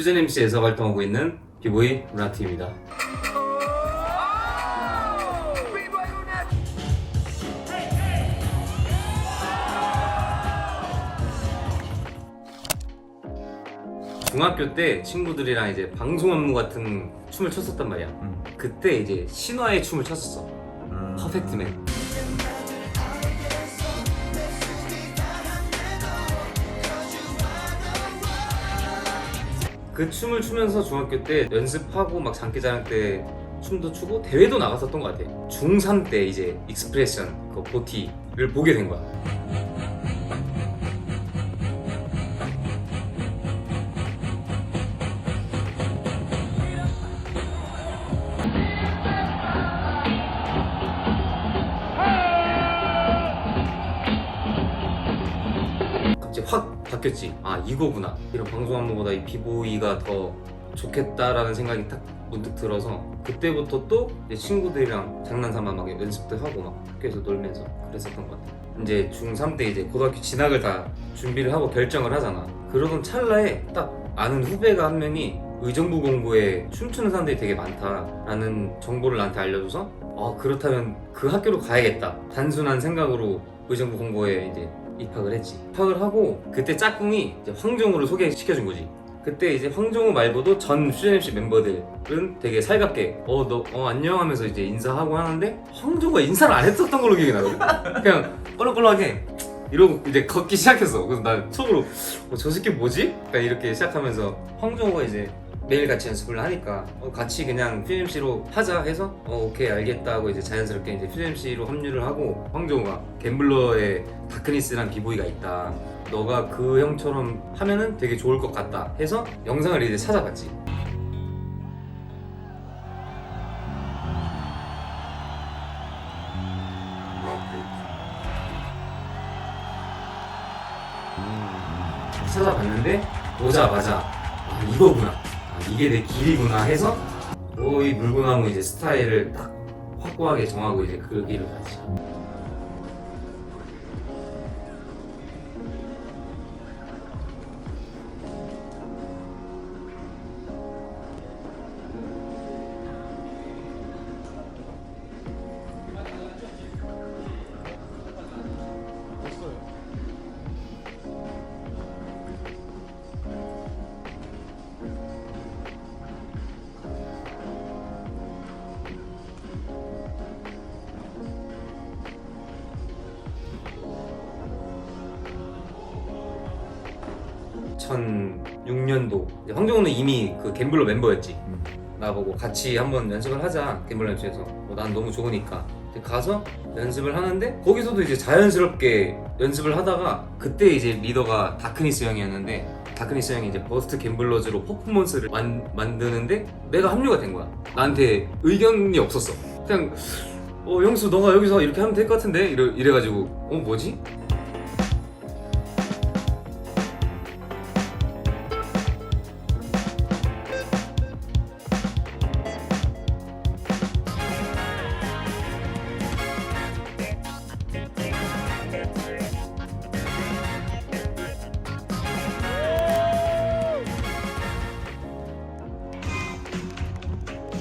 퓨전엠씨에서 활동하고 있는 비보이 루나틱입니다. 중학교 때 친구들이랑 이제 방송 안무 같은 춤을 췄었단 말이야. 그때 이제 신화의 춤을 췄었어. 퍼펙트맨. 그 춤을 추면서 중학교 때 연습하고 막 장기자랑 때 춤도 추고 대회도 나갔었던 것 같아. 중3 때 이제 익스프레션 그 보티를 보게 된 거야. 갑자기 확 바뀌었지. 아 이거구나. 이런 방송 안무보다 이 비보이가 더 좋겠다라는 생각이 딱 문득 들어서 그때부터 또 이제 친구들이랑 장난삼아 막 연습도 하고 막 학교에서 놀면서 그랬었던 것 같아. 이제 중3 때 이제 고등학교 진학을 다 준비를 하고 결정을 하잖아. 그러던 찰나에 딱 아는 후배가 한 명이 의정부 공고에 춤추는 사람들이 되게 많다라는 정보를 나한테 알려줘서 그렇다면 그 학교로 가야겠다. 단순한 생각으로 의정부 공고에 이제 입학을 했지. 입학을 하고 그때 짝꿍이 이제 황종우를 소개시켜준 거지. 그때 이제 황종우 말고도 전 퓨전엠씨 멤버들은 되게 살갑게 너 안녕 하면서 이제 인사하고 하는데 황종우가 인사를 안 했었던 걸로 기억이 나거든. 그냥 껄렁껄렁하게 이러고 이제 걷기 시작했어. 그래서 난 속으로 저 새끼 뭐지? 그러니까 이렇게 시작하면서 황종우가 이제 매일 같이 연습을 하니까 같이 그냥 퓨전엠씨로 하자 해서 오케이 알겠다 하고 이제 자연스럽게 이제 퓨전엠씨로 합류를 하고 황종우가 갬블러에 다크니스란 비보이가 있다. 너가 그 형처럼 하면은 되게 좋을 것 같다 해서 영상을 이제 찾아봤지. 찾아봤는데 보자마자 이거구나. 이게 내 길이구나 해서 이 물구나무 이제 스타일을 딱 확고하게 정하고 이제 그 길을 갔지. (2006년도) 황종우는 이미 그 갬블러 멤버였지. 나보고 같이 한번 연습을 하자. 갬블러 엠씨에서 난 너무 좋으니까 가서 연습을 하는데 거기서도 이제 자연스럽게 연습을 하다가 그때 이제 리더가 다크니스 형이었는데 다크니스 형이 이제 버스트 갬블러즈로 퍼포먼스를 만드는데 내가 합류가 된 거야. 나한테 의견이 없었어. 그냥 영수 너가 여기서 이렇게 하면 될 것 같은데 이래가지고 뭐지?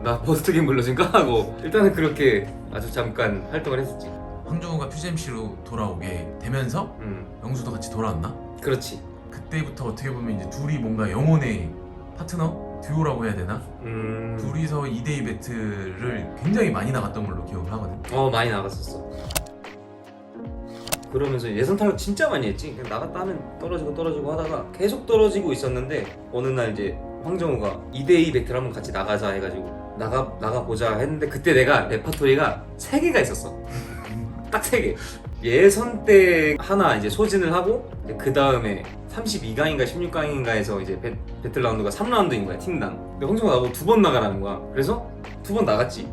나 버스트 갬블러인가 하고 일단은 그렇게 아주 잠깐 활동을 했었지. 황종우가 퓨전엠씨로 돌아오게 되면서 영수도 같이 돌아왔나? 그렇지. 그때부터 어떻게 보면 이제 둘이 뭔가 영혼의 파트너? 듀오라고 해야 되나? 둘이서 2대2 배틀을 굉장히 많이 나갔던 걸로 기억을 하거든. 많이 나갔었어. 그러면서 예선 탈락 진짜 많이 했지. 그냥 나갔다 하면 떨어지고 하다가 계속 떨어지고 있었는데 어느 날 이제 황정우가 2대2 배틀 한번 같이 나가자 해가지고 나가보자 했는데 그때 내가 레퍼토리가 3개가 있었어. 딱 3개. 예선 때 하나 이제 소진을 하고 그 다음에 32강인가 16강인가 해서 이제 배틀 라운드가 3라운드인 거야, 팀당. 근데 황정우가 나보고 2번 나가라는 거야. 그래서 2번 나갔지.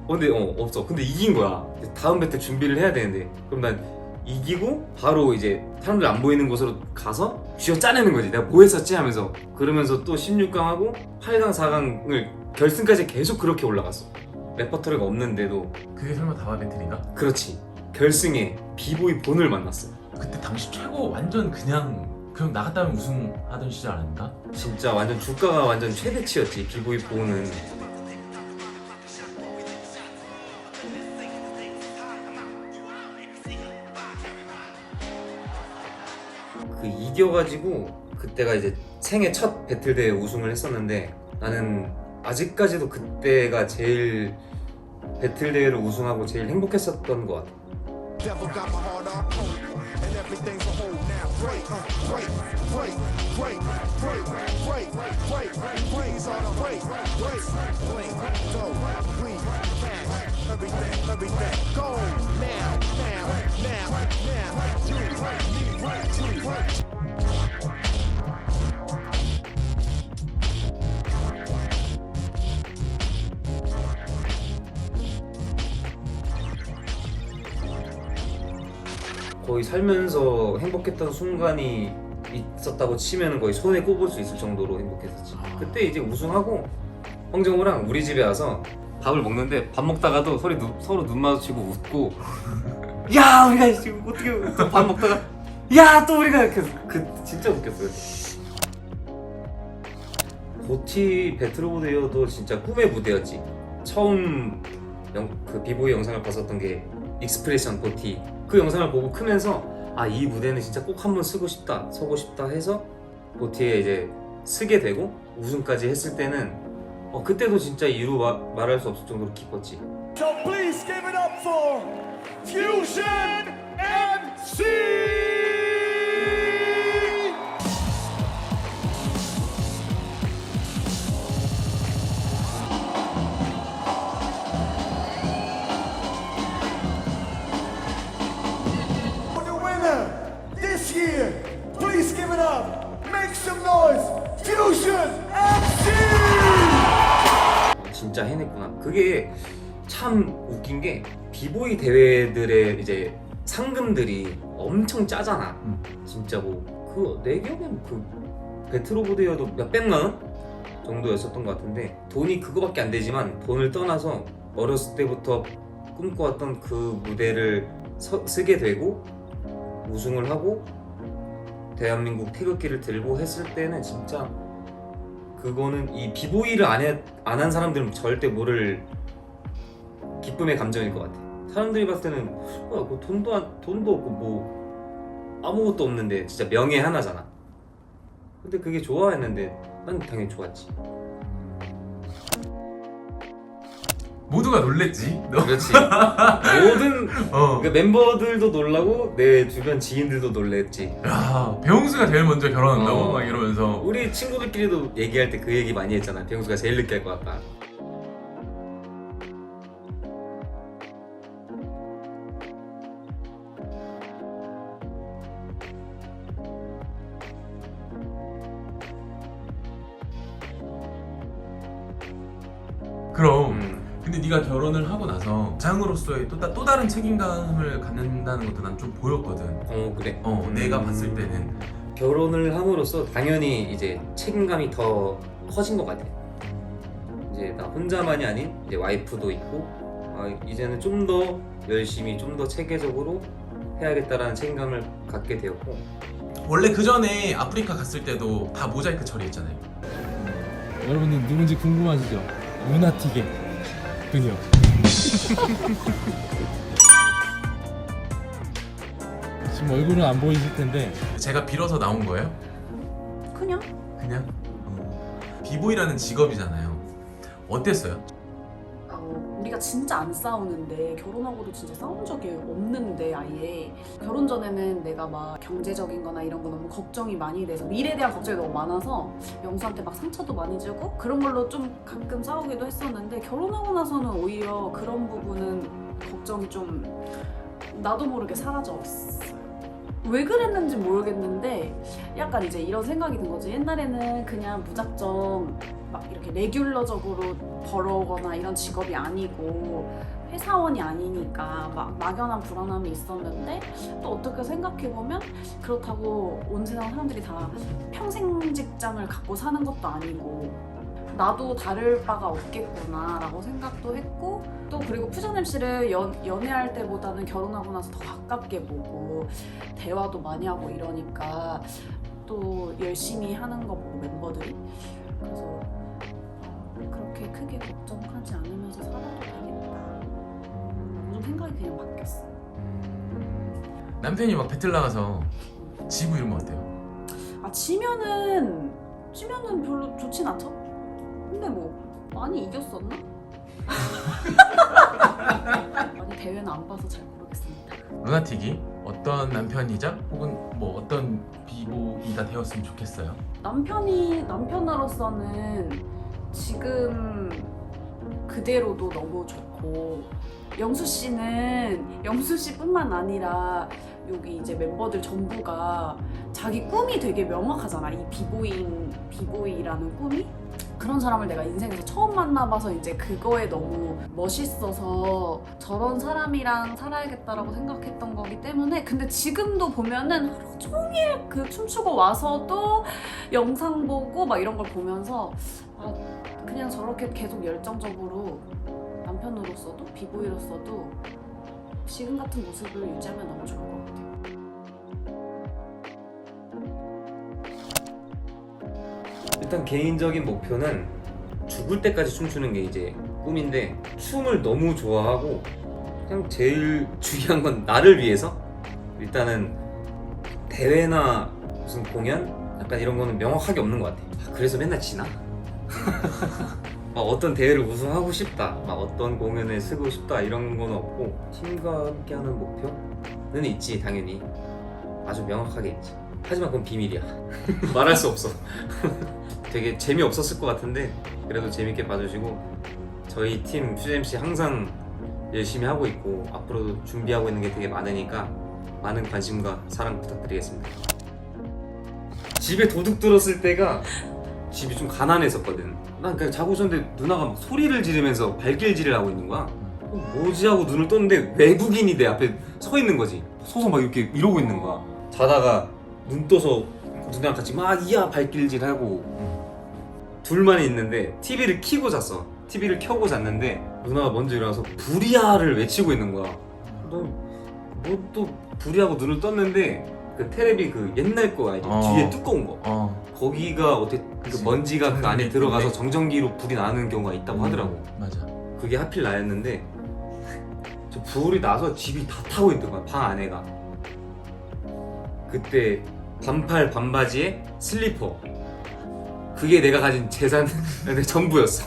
근데 없어. 근데 이긴 거야. 다음 배틀 준비를 해야 되는데 그럼 난 이기고 바로 이제 사람들 안 보이는 곳으로 가서 쥐어 짜내는 거지. 내가 뭐 했었지 하면서. 그러면서 또 16강 하고 8강 4강을 결승까지 계속 그렇게 올라갔어. 레퍼토리가 없는데도. 그게 설마 다바 배틀인가? 그렇지. 결승에 비보이 본을 만났어. 그때 당시 최고 완전 그냥 그럼 나갔다면 우승하던 시절 아닌가? 진짜 완전 주가가 완전 최대치였지 비보이 보는. 그 이겨가지고 그때가 이제 생애 첫 배틀대회 우승을 했었는데 나는 아직까지도 그때가 제일 배틀대회를 우승하고 제일 행복했었던 것 같아. 거의 살면서 행복했던 순간이 있었다고 치면 거의 손에 꼽을 수 있을 정도로 행복했었지. 그때 이제 우승하고 황정우랑 우리 집에 와서 밥을 먹는데 밥 먹다가도 서로 눈 마주치고 웃고 야 우리가 지금 어떻게 또 밥 먹다가 야 또 우리가 이렇게 진짜 웃겼어요. 고티 배틀 오브 데이어도 진짜 꿈의 무대였지. 처음 그 비보이 영상을 봤었던 게 익스프레션 고티. 그 영상을 보고 크면서 아 이 무대는 진짜 꼭 한번 서고 싶다 해서 고티에 이제 쓰게 되고 우승까지 했을 때는 그때도 진짜 이루 말할 수 없을 정도로 기뻤지. So please give it up for FusionMC. This year, please give it up. Make some noise. FusionMC. 진짜 해냈구나. 그게 참 웃긴 게 비보이 대회들의 이제 상금들이 엄청 짜잖아. 진짜 내 기억엔 그 배틀 오브 데이어도 몇백만 원 정도였었던 것 같은데 돈이 그거밖에 안 되지만 돈을 떠나서 어렸을 때부터 꿈꿔왔던 그 무대를 쓰게 되고 우승을 하고 대한민국 태극기를 들고 했을 때는 진짜 그거는 이 비보이를 안 한 사람들은 절대 모를 기쁨의 감정일 것 같아. 사람들이 봤을 때는 그 돈도 없고 뭐 아무것도 없는데 진짜 명예 하나잖아. 근데 그게 좋아했는데 난 당연히 좋았지. 모두가 놀랬지. 그렇지. 모든 그러니까 멤버들도 놀라고 내 주변 지인들도 놀랬지. 야, 배용수가 제일 먼저 결혼한다고 막 이러면서 우리 친구들끼리도 얘기할 때 그 얘기 많이 했잖아. 배용수가 제일 늦게 할 것 같다. 그럼 근데 네가 결혼을 하고 나서 장으로서의 또 다른 책임감을 갖는다는 것도 난 좀 보였거든. 그래? 내가 봤을 때는 결혼을 함으로써 당연히 이제 책임감이 더 커진 것 같아. 이제 나 혼자만이 아닌 이제 와이프도 있고 이제는 좀 더 열심히 좀 더 체계적으로 해야겠다라는 책임감을 갖게 되었고. 원래 그 전에 아프리카 갔을 때도 다 모자이크 처리했잖아요. 여러분들 누군지 궁금하시죠? 루나틱의 그녀. 지금 얼굴은 안 보이실 텐데 제가 빌어서 나온 거예요? 그냥? 그냥? 비보이라는 직업이잖아요. 어땠어요? 우리가 진짜 안 싸우는데 결혼하고도 진짜 싸운 적이 없는데 아예 결혼 전에는 내가 막 경제적인 거나 이런 거 너무 걱정이 많이 돼서 미래에 대한 걱정이 너무 많아서 영수한테 막 상처도 많이 주고 그런 걸로 좀 가끔 싸우기도 했었는데 결혼하고 나서는 오히려 그런 부분은 걱정이 좀 나도 모르게 사라졌어. 왜 그랬는지 모르겠는데 약간 이제 이런 생각이 든 거지. 옛날에는 그냥 무작정 막 이렇게 레귤러적으로 벌어오거나 이런 직업이 아니고 회사원이 아니니까 막 막연한 불안함이 있었는데 또 어떻게 생각해보면 그렇다고 온 세상 사람들이 다 평생 직장을 갖고 사는 것도 아니고 나도 다를 바가 없겠구나 라고 생각도 했고 또 그리고 퓨전엠씨를 연애할 때보다는 결혼하고 나서 더 가깝게 보고 대화도 많이 하고 이러니까 또 열심히 하는 거 보고 멤버들이 그래서 그렇게 크게 걱정하지 않으면서 살아도 되겠다 이런 생각이 그냥 바뀌었어. 남편이 막 배틀 나가서 지고 이러면 어때요? 아 지면은 별로 좋진 않죠? 근데 뭐 많이 이겼었나? 많이 대회는 안 봐서 잘 모르겠습니다. 루나틱이 어떤 남편이자 혹은 뭐 어떤 비보이가 되었으면 좋겠어요? 남편으로서는 지금 그대로도 너무 좋고 영수 씨뿐만 아니라 여기 이제 멤버들 전부가 자기 꿈이 되게 명확하잖아. 이 비보이라는 꿈이 그런 사람을 내가 인생에서 처음 만나봐서 이제 그거에 너무 멋있어서 저런 사람이랑 살아야겠다라고 생각했던 거기 때문에 근데 지금도 보면은 하루 종일 그 춤추고 와서도 영상 보고 막 이런 걸 보면서 그냥 저렇게 계속 열정적으로 남편으로서도 비보이로서도 지금 같은 모습을 유지하면 너무 좋을 것 같아요. 일단 개인적인 목표는 죽을 때까지 춤추는 게 이제 꿈인데 춤을 너무 좋아하고 그냥 제일 중요한 건 나를 위해서 일단은 대회나 무슨 공연 약간 이런 거는 명확하게 없는 것 같아요. 그래서 맨날 지나? 막 어떤 대회를 우승하고 싶다, 막 어떤 공연에 쓰고 싶다 이런 건 없고 팀과 함께하는 목표는 있지 당연히 아주 명확하게 있지. 하지만 그건 비밀이야. 말할 수 없어. 되게 재미없었을 것 같은데 그래도 재밌게 봐주시고 저희 팀 퓨전엠씨 항상 열심히 하고 있고 앞으로도 준비하고 있는 게 되게 많으니까 많은 관심과 사랑 부탁드리겠습니다. 집에 도둑 들었을 때가 집이 좀 가난했었거든. 난 그냥 자고 있었는데 누나가 막 소리를 지르면서 발길질을 하고 있는 거야. 뭐지 하고 눈을 떴는데 외국인이 내 앞에 서 있는 거지. 서서 막 이렇게 이러고 있는 거야. 자다가 눈 떠서 누나랑 같이 막 이야 발길질하고 둘만 있는데 TV를 켜고 잤어. TV를 켜고 잤는데 누나가 먼저 일어나서 불이야를 외치고 있는 거야. 뭐 또 불이하고 눈을 떴는데 그 테레비 그 옛날 거 알지? 뒤에 두꺼운 거. 거기가 어떻게 그 먼지가 그 안에 들어가서 정전기로 불이 나는 경우가 있다고 하더라고. 맞아. 그게 하필 나였는데 저 불이 나서 집이 다 타고 있는 거야. 방 안에가. 그때 반팔 반바지에 슬리퍼. 그게 내가 가진 재산 내 전부였어.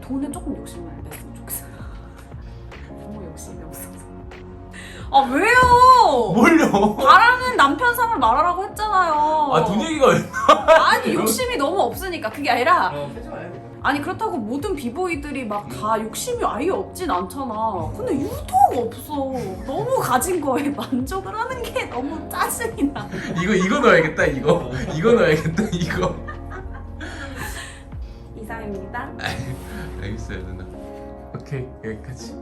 돈에 조금 욕심을 냈으면 좋겠어요. 너무 욕심이 없어서. 아 왜요? 뭘요? 바라는 남편 상을 말하라고 했잖아요. 아 돈 얘기가 왜? 아니 욕심이 너무 없으니까 그게 아니라 아니 그렇다고 모든 비보이들이 막 다 욕심이 아예 없진 않잖아. 근데 유독 없어. 너무 가진 거에 만족을 하는 게 너무 짜증이 나. 이거 넣어야겠다 이거 넣어야겠다 이거. 이상입니다. 알겠어요 누나. 오케이 여기까지.